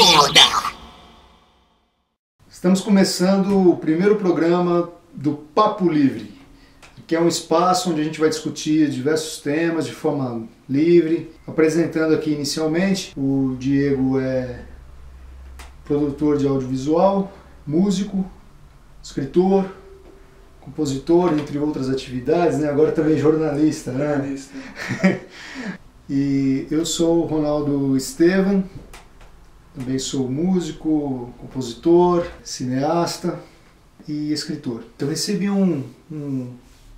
foda! Estamos começando o primeiro programa do Papo Livre, que é um espaço onde a gente vai discutir diversos temas de forma livre. Apresentando aqui inicialmente, o Diego é produtor de audiovisual, músico, escritor, compositor, entre outras atividades, né? Agora também jornalista, né? Jornalista. E eu sou o Ronaldo Estevam, também sou músico, compositor, cineasta e escritor. Eu recebi um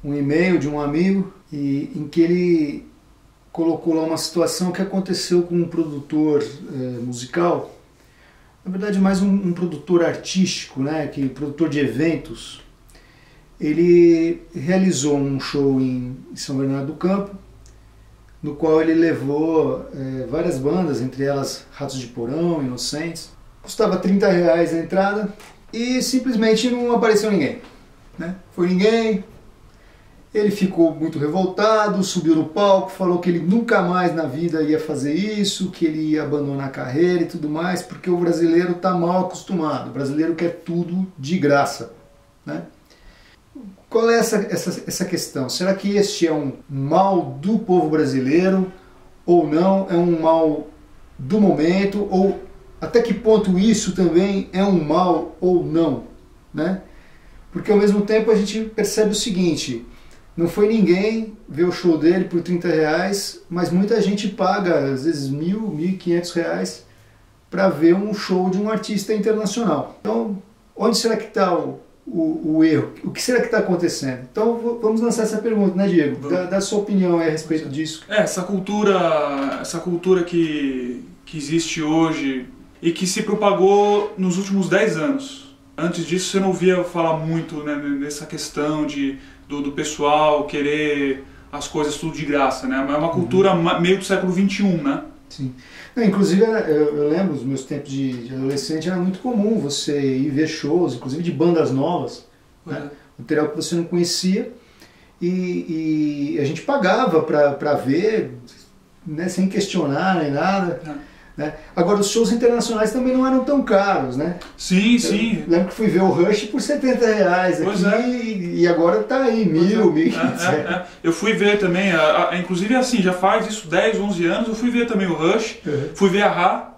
e-mail de um amigo em que ele colocou lá uma situação que aconteceu com um produtor musical, na verdade mais um produtor artístico, né, produtor de eventos. Ele realizou um show em São Bernardo do Campo, no qual ele levou várias bandas, entre elas Ratos de Porão, Inocentes. Custava R$30 a entrada e simplesmente não apareceu ninguém, né? Foi ninguém. Ele ficou muito revoltado, subiu no palco, falou que ele nunca mais na vida ia fazer isso, que ele ia abandonar a carreira e tudo mais, porque o brasileiro está mal acostumado. O brasileiro quer tudo de graça, né? Qual é essa questão? Será que este é um mal do povo brasileiro ou não? É um mal do momento? Ou até que ponto isso também é um mal ou não, né? Porque ao mesmo tempo a gente percebe o seguinte: não foi ninguém ver o show dele por R$30, mas muita gente paga às vezes R$1.000, R$1.500 para ver um show de um artista internacional. Então, onde será que está o erro? O que será que está acontecendo? Então vamos lançar essa pergunta, né, Diego? Dá sua opinião a respeito disso. Essa cultura que existe hoje e que se propagou nos últimos 10 anos. Antes disso você não ouvia falar muito, né, nessa questão do pessoal querer as coisas tudo de graça, né? É uma cultura meio do século XXI, né? Sim. Não, inclusive, eu lembro, nos meus tempos de adolescente, era muito comum você ir ver shows, inclusive de bandas novas, né? Material que você não conhecia, e a gente pagava para ver, né, sem questionar nem nada. Né? Agora, os shows internacionais também não eram tão caros, né? Sim, sim. Eu lembro que fui ver o Rush por R$70 aqui, e agora tá aí, R$1.000. Eu fui ver também, inclusive assim, já faz isso 10, 11 anos, eu fui ver também o Rush, fui ver a Ra,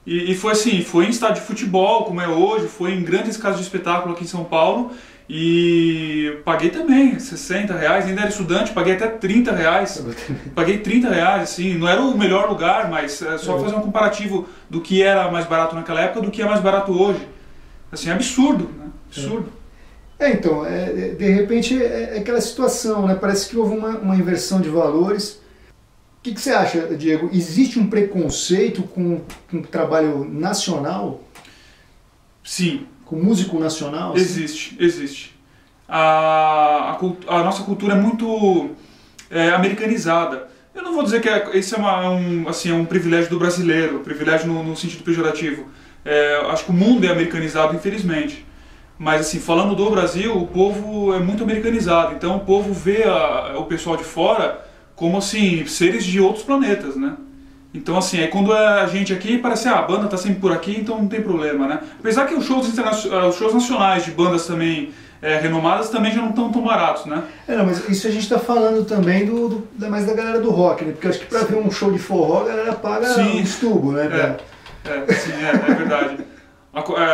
e foi assim, foi em estádio de futebol, como é hoje, foi em grandes casas de espetáculo aqui em São Paulo, e paguei também R$60, ainda era estudante, paguei até R$30, paguei R$30, assim, não era o melhor lugar, mas só fazer um comparativo do que era mais barato naquela época do que é mais barato hoje. Assim, é absurdo, né? Absurdo. Então, de repente é aquela situação, né? Parece que houve uma inversão de valores. O que você acha, Diego? Existe um preconceito com trabalho nacional? Sim. Com músico nacional? Assim? Existe. A nossa cultura é muito americanizada. Eu não vou dizer que esse é um privilégio do brasileiro, privilégio no sentido pejorativo. Acho que o mundo é americanizado, infelizmente. Mas assim, falando do Brasil, o povo é muito americanizado. Então o povo vê o pessoal de fora como assim, seres de outros planetas, né? Então assim, aí quando a gente aqui parece, a banda tá sempre por aqui, então não tem problema, né? Apesar que os shows nacionais de bandas também renomadas também já não estão tão baratos, né? Não, mas isso a gente tá falando também mais da galera do rock, né? Porque acho que pra ver um show de forró a galera paga um tubo, né? Sim, é verdade.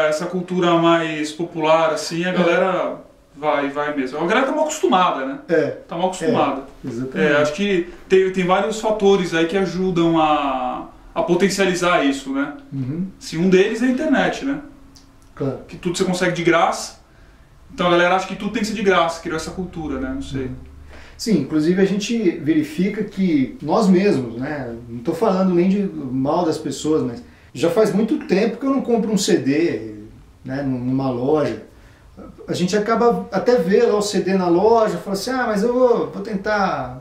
Essa cultura mais popular, assim, a galera vai mesmo. A galera tá mal acostumada, né? Tá mal acostumada. Exatamente. Acho que tem vários fatores aí que ajudam a potencializar isso, né? Assim, um deles é a internet, né? Claro. Que tudo você consegue de graça. Então a galera acha que tudo tem que ser de graça, criou essa cultura, né? Não sei. Sim, inclusive a gente verifica que nós mesmos, né? Não estou falando nem de mal das pessoas, mas já faz muito tempo que eu não compro um CD, né, numa loja. A gente acaba até ver lá o CD na loja, fala assim, mas eu vou tentar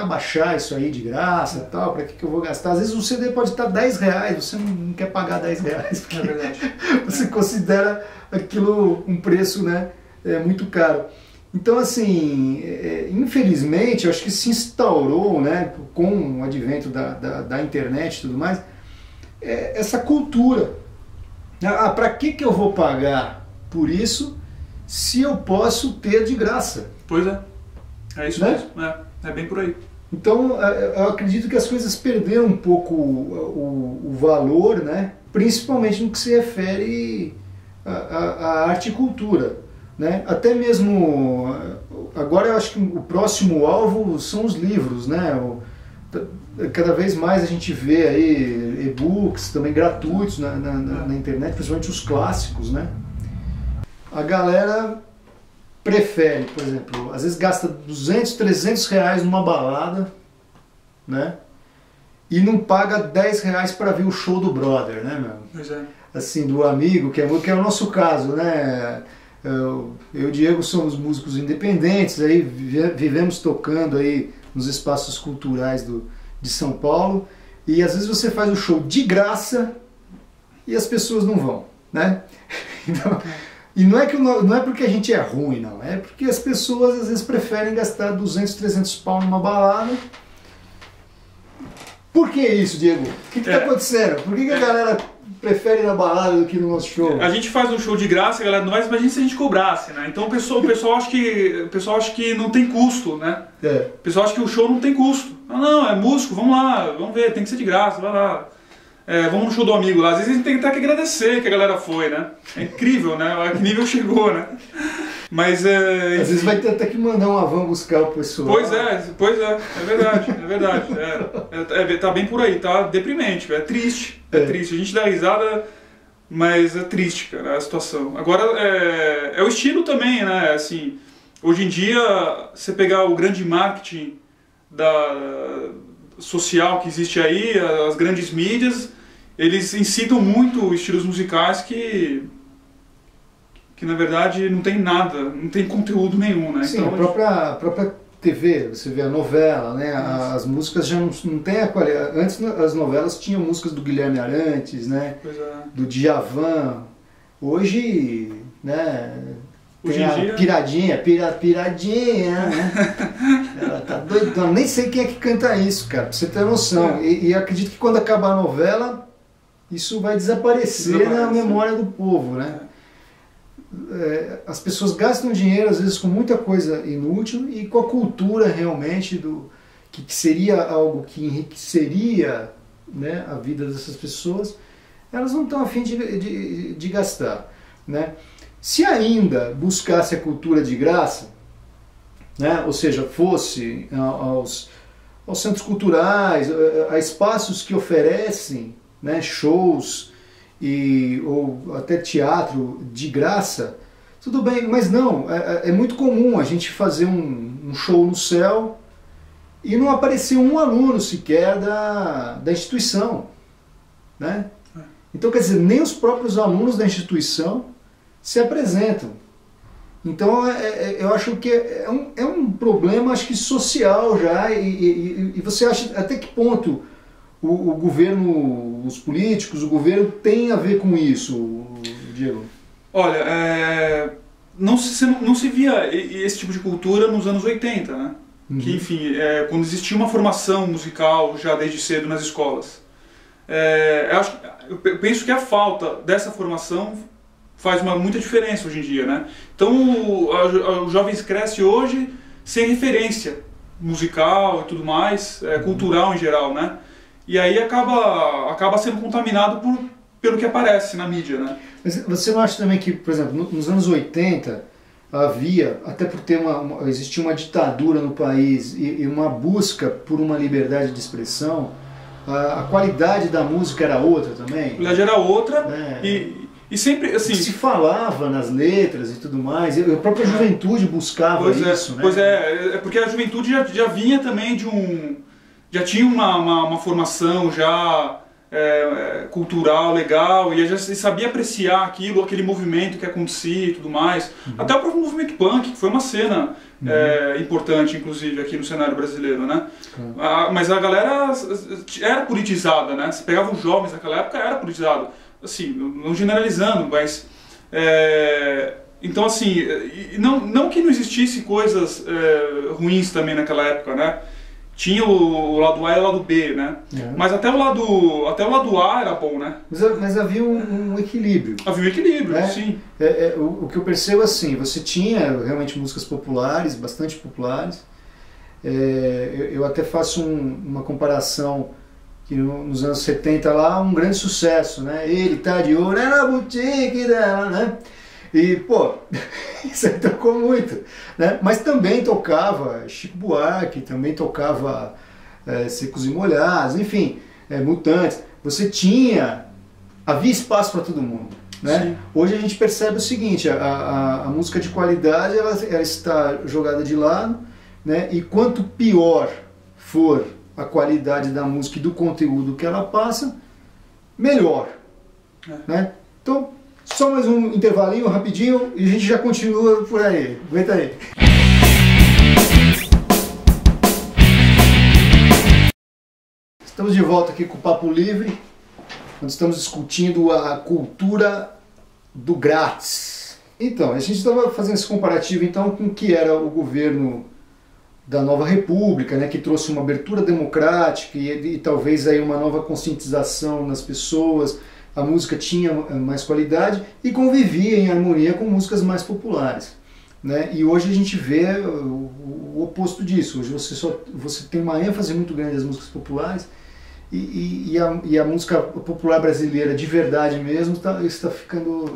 baixar isso aí de graça e tal, para que eu vou gastar? Às vezes o CD pode estar R$10, você não quer pagar R$10, porque você considera aquilo um preço, né, muito caro. Então, assim, infelizmente, eu acho que se instaurou, né, com o advento da internet e tudo mais, essa cultura. Para que eu vou pagar por isso se eu posso ter de graça? Pois é. É isso, né? Mesmo. É bem por aí. Então, eu acredito que as coisas perderam um pouco o valor, né? Principalmente no que se refere à arte e cultura, né? Até mesmo, agora eu acho que o próximo alvo são os livros, né? Cada vez mais a gente vê aí e-books também gratuitos na internet, principalmente os clássicos, né? A galera prefere, por exemplo, às vezes gasta 200, 300 reais numa balada, né? E não paga 10 reais para ver o show do brother, né, meu? Pois é. Assim, do amigo, que é o nosso caso, né? Eu e o Diego somos músicos independentes, aí vivemos tocando aí nos espaços culturais de São Paulo, e às vezes você faz o show de graça e as pessoas não vão, né? Então, e não é porque a gente é ruim, não. É porque as pessoas às vezes preferem gastar 200, 300 pau numa balada. Por que isso, Diego? O que está acontecendo? Por que a galera prefere ir na balada do que no nosso show? A gente faz um show de graça, a galera não vai, imagina se a gente cobrasse, né? Então o pessoal acha que não tem custo, né? O pessoal acha que o show não tem custo. Não, é músico, vamos lá, vamos ver, tem que ser de graça, vai lá. Vamos no show do amigo lá. Às vezes a gente tem até que agradecer que a galera foi, né? É incrível, né? A que nível chegou, né? Mas às vezes vai ter até que mandar uma van buscar o pessoal. Pois é verdade. Tá bem por aí, tá deprimente, é triste. É triste. A gente dá risada, mas é triste, cara, a situação. Agora, é o estilo também, né? Assim, hoje em dia, você pegar o grande marketing social que existe aí, as grandes mídias, eles incitam muito estilos musicais que na verdade não tem nada, não tem conteúdo nenhum, né? Sim, então, a própria TV, você vê a novela, né? As músicas já não tem a qualidade. Antes as novelas tinham músicas do Guilherme Arantes, né? Do Djavan. Hoje, né? Hoje em dia... Piradinha, né? Ela tá doidona. Nem sei quem é que canta isso, cara, pra você ter noção. E acredito que quando acabar a novela, isso vai desaparecer na memória do povo, né? As pessoas gastam dinheiro, às vezes, com muita coisa inútil e com a cultura realmente que seria algo que enriqueceria, né, a vida dessas pessoas, elas não estão a fim de gastar, né? Se ainda buscasse a cultura de graça, né, ou seja, fosse aos centros culturais, a espaços que oferecem, né, shows ou até teatro de graça, tudo bem, mas não, é muito comum a gente fazer um show no céu e não aparecer um aluno sequer da instituição, né? Então, quer dizer, nem os próprios alunos da instituição se apresentam. Então, eu acho que é um problema, acho que social já, e você acha até que ponto o governo, os políticos, o governo tem a ver com isso, Diego? Olha, não se via esse tipo de cultura nos anos 80, né? Que, enfim, quando existia uma formação musical já desde cedo nas escolas. Eu penso que a falta dessa formação faz muita diferença hoje em dia, né? Então, os jovens crescem hoje sem referência musical e tudo mais, cultural em geral, né? E aí acaba sendo contaminado pelo que aparece na mídia, né? Mas você não acha também que, por exemplo, nos anos 80 havia, até por existia uma ditadura no país e uma busca por uma liberdade de expressão, a qualidade da música era outra também? A qualidade era outra, e sempre assim... Se falava nas letras e tudo mais, a própria juventude buscava isso, né? Pois é, porque a juventude já vinha também já tinha uma formação já cultural, legal, e já sabia apreciar aquele movimento que acontecia e tudo mais. Até o próprio movimento punk, que foi uma cena importante, inclusive, aqui no cenário brasileiro, né? Mas a galera era politizada, né? Você pegava os jovens naquela época, era politizado. Assim, não generalizando, mas... então, assim, não que não existisse coisas ruins também naquela época, né? Tinha o lado A e o lado B, né? Mas até o lado A era bom, né? Mas havia um equilíbrio. Havia um equilíbrio, né? Sim. O que eu percebo assim, você tinha realmente músicas populares, bastante populares. Eu até faço uma comparação que nos anos 70 lá, um grande sucesso, né? Ele tá de ouro, é na boutique dela, né? E, pô, isso aí tocou muito, né? Mas também tocava Chico Buarque, também tocava Secos e Molhados, enfim, Mutantes. Havia espaço para todo mundo, né? Sim. Hoje a gente percebe o seguinte, a música de qualidade, ela está jogada de lado, né? E quanto pior for a qualidade da música e do conteúdo que ela passa, melhor, né? Então, só mais um intervalinho rapidinho e a gente já continua por aí. Aguenta aí. Estamos de volta aqui com o Papo Livre, onde estamos discutindo a cultura do grátis. Então, a gente estava fazendo esse comparativo então com o que era o governo da nova república, né, que trouxe uma abertura democrática e talvez aí uma nova conscientização nas pessoas. A música tinha mais qualidade e convivia em harmonia com músicas mais populares, né? E hoje a gente vê o oposto disso. Hoje você tem uma ênfase muito grande nas músicas populares e a música popular brasileira de verdade mesmo está ficando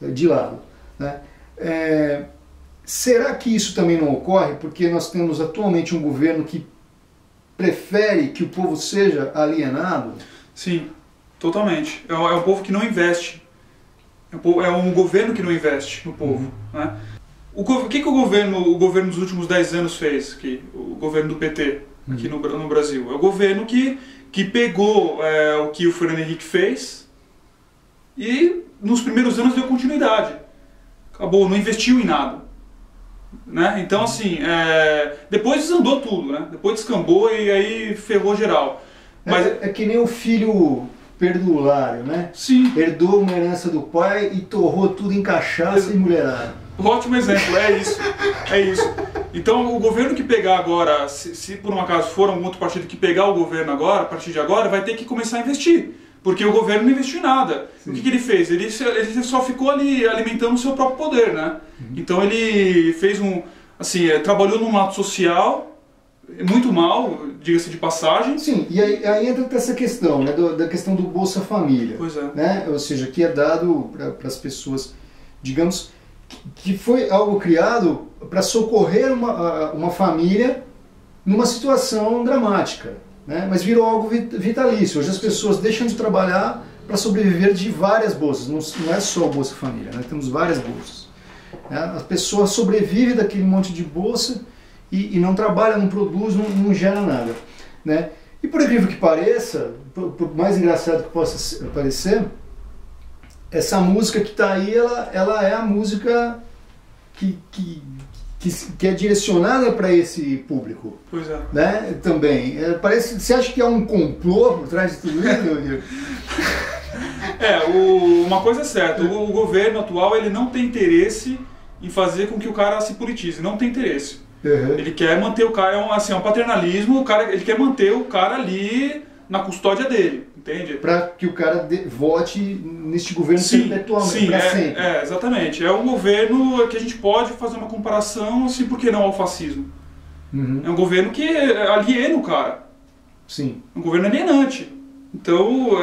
de lado, né? Será que isso também não ocorre porque nós temos atualmente um governo que prefere que o povo seja alienado? Sim. Totalmente. É um povo que não investe. É um governo que não investe no povo. Né? O que o governo dos últimos 10 anos fez? O governo do PT aqui no Brasil. É o governo que pegou o que o Fernando Henrique fez e nos primeiros anos deu continuidade. Acabou, não investiu em nada. Né? Então assim, depois desandou tudo, né? Depois descambou e aí ferrou geral. Mas é que nem o filho perdulário, né? Sim. Herdou uma herança do pai e torrou tudo em cachaça e mulherada. Ótimo exemplo, é isso. É isso. Então o governo que pegar agora, se por um acaso for um outro partido que pegar o governo agora, a partir de agora, vai ter que começar a investir. Porque o governo não investiu em nada. Sim. O que ele fez? Ele só ficou ali alimentando o seu próprio poder, né? Então ele fez trabalhou num ato social muito mal, diga-se de passagem. Sim, e aí entra essa questão, né, da questão do Bolsa Família. Pois é. Né? Ou seja, que é dado para as pessoas, digamos, que foi algo criado para socorrer uma família numa situação dramática, né? Mas virou algo vitalício. Hoje as pessoas deixam de trabalhar para sobreviver de várias bolsas, não é só o Bolsa Família, né? Temos várias bolsas. Né? A pessoa sobrevive daquele monte de bolsa e não trabalha, não produz, não gera nada, né? E por incrível que pareça, por mais engraçado que possa parecer, essa música que está aí, ela é a música que é direcionada para esse público. Pois é. Né? Também. Você acha que há um complô por trás de tudo isso? Uma coisa é certa, o governo atual ele não tem interesse em fazer com que o cara se politize, não tem interesse. Uhum. Ele quer manter o cara, um paternalismo, ele quer manter o cara ali na custódia dele, entende? Para que o cara vote neste governo perpetuamente, para sempre. Exatamente. É um governo que a gente pode fazer uma comparação, assim, por que não ao fascismo? É um governo que aliena o cara. Sim. É um governo alienante. Então,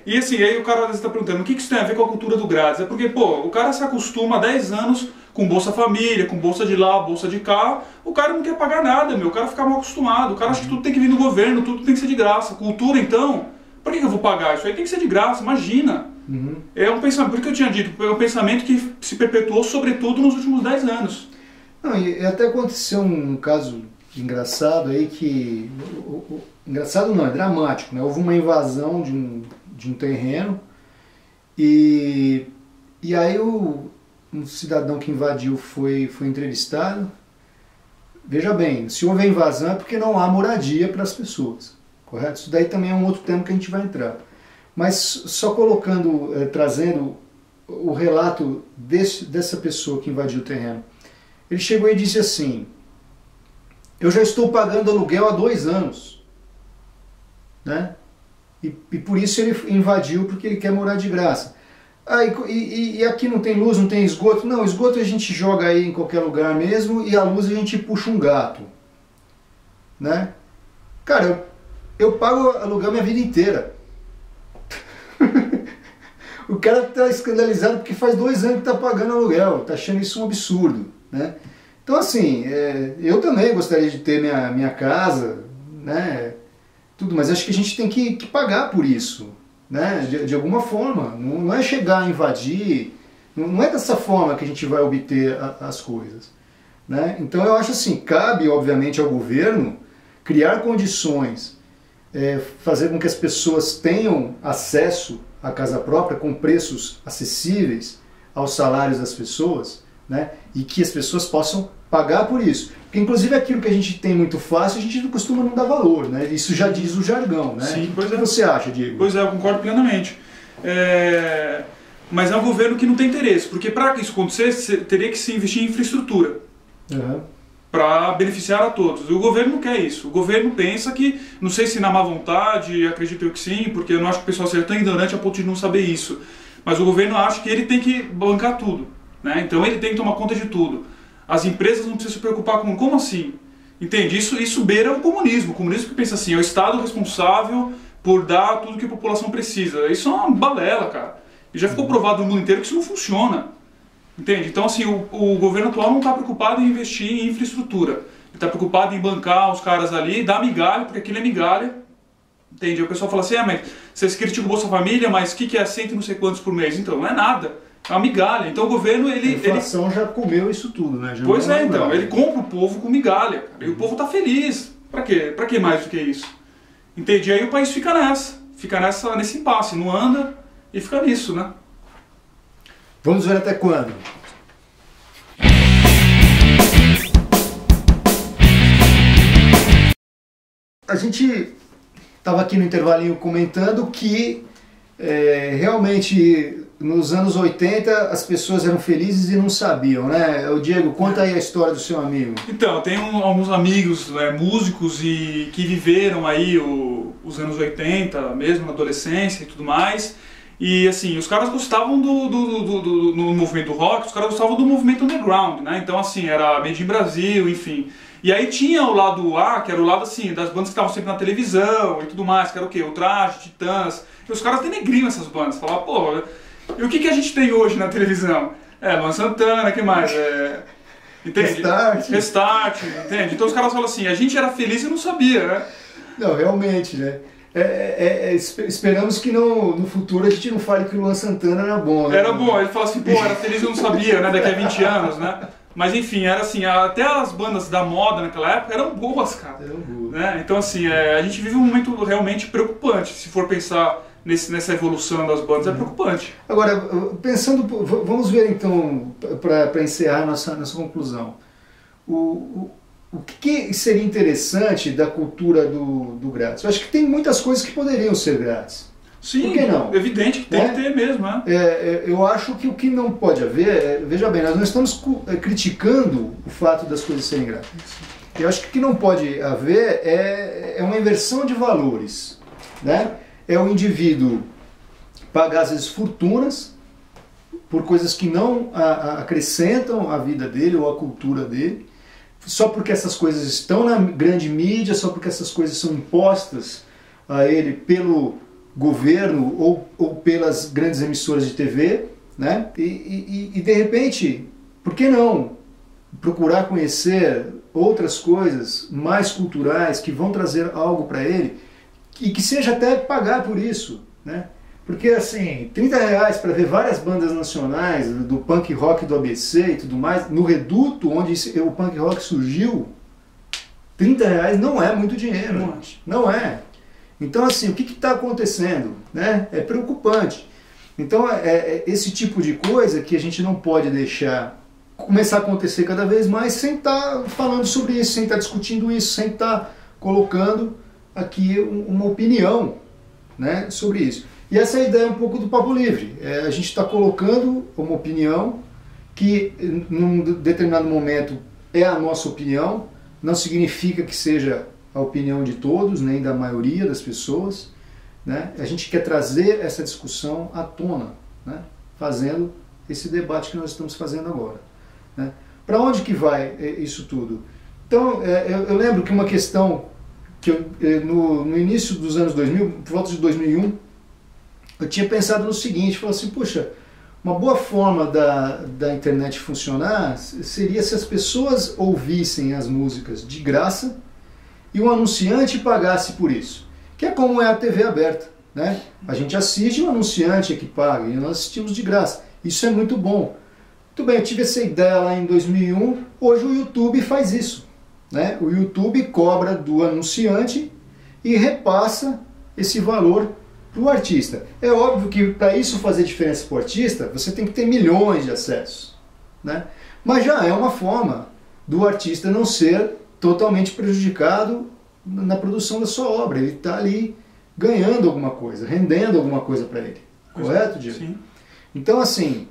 e assim, aí o cara às vezes está perguntando, o que isso tem a ver com a cultura do grátis? É porque, o cara se acostuma há 10 anos com Bolsa Família, com Bolsa de lá, Bolsa de cá, o cara não quer pagar nada, o cara fica mal acostumado, o cara acha que tudo tem que vir do governo, tudo tem que ser de graça. Cultura, então, por que eu vou pagar? Isso aí tem que ser de graça, imagina. É um pensamento, por que eu tinha dito, é um pensamento que se perpetuou sobretudo nos últimos 10 anos. Não, e até aconteceu um caso engraçado aí que... Engraçado não, é dramático, né? Houve uma invasão de um terreno e aí um cidadão que invadiu foi entrevistado. Veja bem, se houve invasão é porque não há moradia para as pessoas, correto? Isso daí também é um outro tema que a gente vai entrar. Mas só trazendo o relato dessa pessoa que invadiu o terreno. Ele chegou e disse assim, eu já estou pagando aluguel há 2 anos, né? E por isso ele invadiu, porque ele quer morar de graça. E aqui não tem luz, não tem esgoto. Não, esgoto a gente joga aí em qualquer lugar mesmo, e a luz a gente puxa um gato, né? Cara, eu pago aluguel minha vida inteira. O cara tá escandalizado porque faz 2 anos que tá pagando aluguel, tá achando isso um absurdo, né? Então assim, eu também gostaria de ter minha casa, né? Tudo, mas acho que a gente tem que pagar por isso, né? De alguma forma. Não é chegar a invadir, não é dessa forma que a gente vai obter as coisas, né? Então eu acho assim, cabe obviamente ao governo criar condições, fazer com que as pessoas tenham acesso à casa própria com preços acessíveis aos salários das pessoas, né? E que as pessoas possam pagar por isso. Porque inclusive aquilo que a gente tem muito fácil, a gente não costuma não dar valor, né? Isso já diz o jargão, né? Sim, pois O que você acha, Diego? Pois é, eu concordo plenamente. Mas é um governo que não tem interesse, porque para isso acontecer, teria que se investir em infraestrutura. Uhum. Para beneficiar a todos. O governo não quer isso. O governo pensa que, não sei se na má vontade, acredito eu que sim, porque eu não acho que o pessoal seja tão ignorante a ponto de não saber isso. Mas o governo acha que ele tem que bancar tudo, né? Então ele tem que tomar conta de tudo. As empresas não precisam se preocupar com... Como assim? Entende? Isso beira o comunismo. O comunismo que pensa assim, é o Estado responsável por dar tudo que a população precisa. Isso é uma balela, cara. E já ficou provado no mundo inteiro que isso não funciona. Entende? Então, assim, o governo atual não está preocupado em investir em infraestrutura. Ele está preocupado em bancar os caras ali, dar migalha, porque aquilo é migalha. Entende? O pessoal fala assim, mas vocês criticam o Bolsa Família, mas o que é 100 e não sei quantos por mês? Então, não é nada. É uma migalha. Então, o governo, A inflação já comeu isso tudo, né? Já pois é, então. Ele compra o povo com migalha. Cara, e o povo está feliz. Para quê? Para que mais do que isso? Entende? E aí o país fica nesse impasse. Não anda e fica nisso, né? Vamos ver até quando. A gente estava aqui no intervalinho comentando que realmente nos anos 80 as pessoas eram felizes e não sabiam, né? O Diego, conta aí a história do seu amigo. Então, eu tenho alguns amigos músicos que viveram aí os anos 80, mesmo na adolescência e tudo mais. E assim, os caras gostavam no movimento do rock, os caras gostavam do movimento underground, né? Então assim, era Made in Brasil, enfim. E aí tinha o lado A, que era o lado assim, das bandas que estavam sempre na televisão e tudo mais, que era o quê? O Traje, Titãs. E os caras denegriam essas bandas, falavam, pô, e o que a gente tem hoje na televisão? Luan Santana, que mais? Entende? Restart, entende? Então os caras falam assim, a gente era feliz e não sabia, né? Não, realmente, né? Esperamos que no futuro a gente não fale que o Luan Santana era bom, né? Era bom, ele fala assim, pô, era feliz e eu não sabia, né? Daqui a 20 anos, né? Mas enfim, era assim, até as bandas da moda naquela época eram boas, cara. Eram boas. Né? Então assim, a gente vive um momento realmente preocupante, se for pensar nessa evolução das bandas, é preocupante. Agora, pensando, vamos ver então, para encerrar nossa conclusão, o que seria interessante da cultura do grátis? Eu acho que tem muitas coisas que poderiam ser grátis. Sim, por que não? Evidente que tem que ter mesmo, né? Eu acho que o que não pode haver, veja bem, nós não estamos criticando o fato das coisas serem grátis. Eu acho que o que não pode haver é uma inversão de valores, né? É o indivíduo pagar às vezes fortunas por coisas que não acrescentam a vida dele ou a cultura dele, só porque essas coisas estão na grande mídia, só porque essas coisas são impostas a ele pelo governo ou pelas grandes emissoras de TV, né? E de repente, por que não procurar conhecer outras coisas mais culturais que vão trazer algo para ele e que seja até pagar por isso, né? Porque assim, R$30 para ver várias bandas nacionais, do punk rock do ABC e tudo mais, no reduto onde o punk rock surgiu, R$30 não é muito dinheiro. Não é. Então assim, o que está acontecendo? Né? É preocupante. Então esse tipo de coisa que a gente não pode deixar começar a acontecer cada vez mais sem estar falando sobre isso, sem estar discutindo isso, sem estar colocando aqui uma opinião, né, sobre isso. E essa é a ideia um pouco do Papo Livre. A gente está colocando uma opinião que, num determinado momento, é a nossa opinião, não significa que seja a opinião de todos, nem da maioria das pessoas, né? A gente quer trazer essa discussão à tona, né? Fazendo esse debate que nós estamos fazendo agora, né? Para onde que vai isso tudo? Então, eu lembro que uma questão que no início dos anos 2000, por volta de 2001, eu tinha pensado no seguinte, falei assim, puxa, uma boa forma da internet funcionar seria se as pessoas ouvissem as músicas de graça e o anunciante pagasse por isso, que é como é a TV aberta, né? A gente assiste, o anunciante é que paga e nós assistimos de graça. Isso é muito bom. Muito bem, eu tive essa ideia lá em 2001, hoje o YouTube faz isso, né? O YouTube cobra do anunciante e repassa esse valor para o artista. É óbvio que para isso fazer diferença para o artista, você tem que ter milhões de acessos, né? Mas já é uma forma do artista não ser totalmente prejudicado na produção da sua obra. Ele está ali ganhando alguma coisa, rendendo alguma coisa para ele. Correto, Diego? Sim. Então, assim,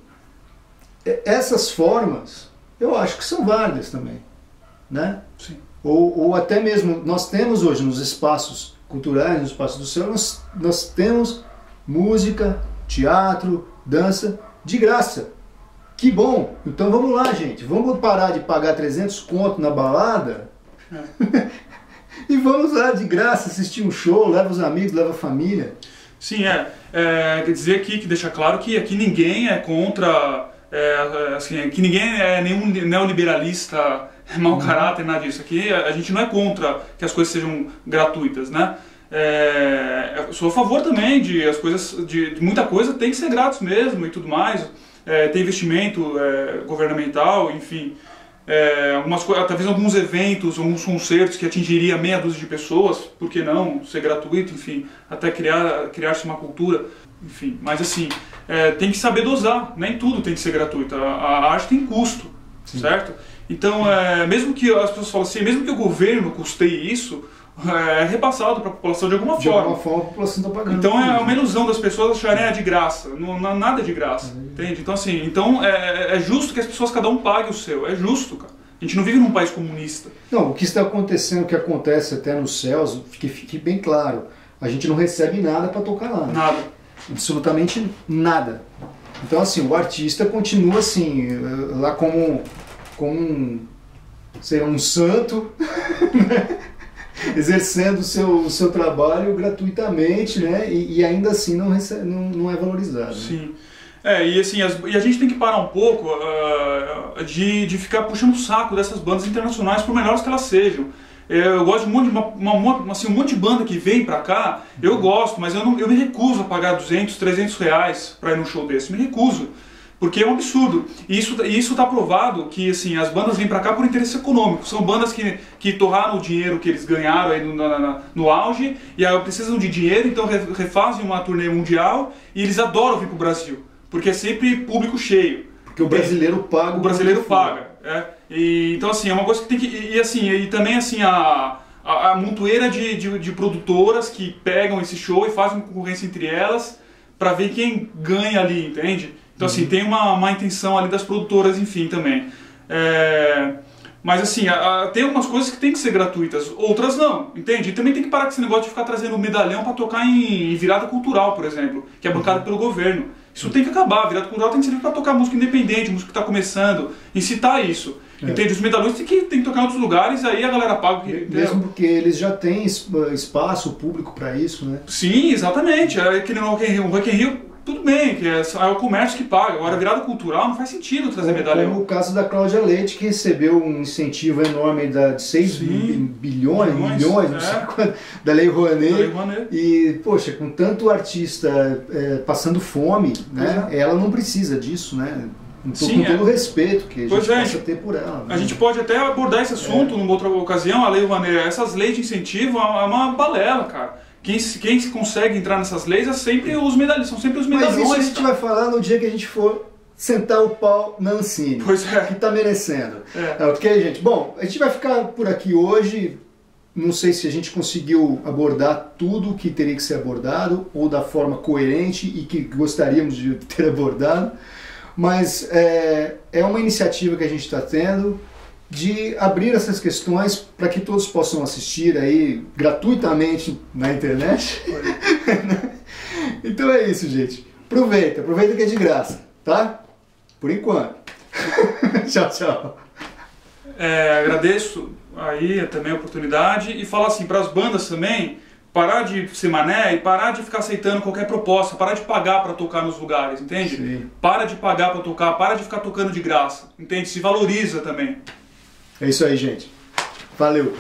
essas formas eu acho que são válidas também, né? Sim. Ou até mesmo, nós temos hoje nos espaços culturais, nos espaços do céu, nós temos música, teatro, dança de graça. Que bom! Então vamos lá, gente. Vamos parar de pagar 300 conto na balada e vamos lá de graça assistir um show, leva os amigos, leva a família. Sim, quer dizer aqui, que deixa claro que aqui ninguém é contra, assim, que ninguém é nenhum neoliberalista, mau caráter, nada disso. Aqui a gente não é contra que as coisas sejam gratuitas, né? Eu sou a favor também de as coisas, de muita coisa tem que ser grátis mesmo e tudo mais. Tem investimento governamental, enfim. Talvez alguns eventos, alguns concertos que atingiria meia dúzia de pessoas, por que não ser gratuito, enfim, até criar-se uma cultura, enfim. Mas assim, tem que saber dosar, nem tudo tem que ser gratuito, a arte tem custo, sim, certo? Então, mesmo que as pessoas falem assim, mesmo que o governo custeie isso, é repassado para a população de alguma forma. De alguma forma a população está pagando. Então é uma ilusão das pessoas acharem de graça, não nada de graça, entende? Então assim, é justo que as pessoas, cada um pague o seu, é justo, cara. A gente não vive num país comunista. Não, o que está acontecendo, o que acontece até nos céus, que fique bem claro, a gente não recebe nada para tocar lá. Nada. Absolutamente nada. Então assim, o artista continua assim, lá como um santo, né? Exercendo o seu trabalho gratuitamente, né? E ainda assim não é valorizado. Sim. E assim, e a gente tem que parar um pouco de ficar puxando o saco dessas bandas internacionais, por melhores que elas sejam. Eu gosto de um monte de banda que vem pra cá, eu gosto, mas eu me recuso a pagar 200, 300 reais pra ir num show desse, me recuso. Porque é um absurdo. E isso está provado que assim, as bandas vêm para cá por interesse econômico. São bandas que torraram o dinheiro que eles ganharam aí no auge e aí precisam de dinheiro, então refazem uma turnê mundial e eles adoram vir para o Brasil. Porque é sempre público cheio. Porque o brasileiro paga. O brasileiro paga. Então assim, é uma coisa que tem que... E também assim, a montoeira de produtoras que pegam esse show e fazem uma concorrência entre elas para ver quem ganha ali, entende? Então assim, tem uma intenção ali das produtoras, enfim, também. Mas assim, tem algumas coisas que tem que ser gratuitas, outras não, entende? E também tem que parar com esse negócio de ficar trazendo medalhão para tocar em virada cultural, por exemplo, que é bancada pelo governo. Isso tem que acabar, a virada cultural tem que servir para tocar música independente, música que está começando, incitar isso. Entende? Os medalhões tem que tocar em outros lugares, aí a galera paga. Mesmo porque eles já têm espaço público para isso, né? Sim, exatamente. Que nem o Rock in Rio, tudo bem, que é o comércio que paga. Agora, a virada cultural não faz sentido trazer medalhão. Como o caso da Cláudia Leite, que recebeu um incentivo enorme de 6 bilhões, milhões, não sei quanto, da Lei Rouanet. E, poxa, com tanto artista passando fome, né, ela não precisa disso, né? Com todo o respeito que a gente possa ter por ela. Né? A gente pode até abordar esse assunto numa outra ocasião, a Lei Rouanet. Essas leis de incentivo é uma balela, cara. Quem consegue entrar nessas leis são sempre os medalhões. Mas isso a gente vai falar no dia que a gente for sentar o pau na Ancine, que está merecendo. Ok, gente? Bom, a gente vai ficar por aqui hoje. Não sei se a gente conseguiu abordar tudo o que teria que ser abordado ou da forma coerente e que gostaríamos de ter abordado. Mas é uma iniciativa que a gente está tendo de abrir essas questões para que todos possam assistir aí gratuitamente na internet. Então é isso, gente. Aproveita que é de graça, tá? Por enquanto. Tchau, tchau. Agradeço aí também a oportunidade e falar assim para as bandas também, parar de ser mané e parar de ficar aceitando qualquer proposta, parar de pagar para tocar nos lugares, entende? Sim. Para de pagar para tocar, para de ficar tocando de graça, entende? Se valoriza também. É isso aí, gente. Valeu.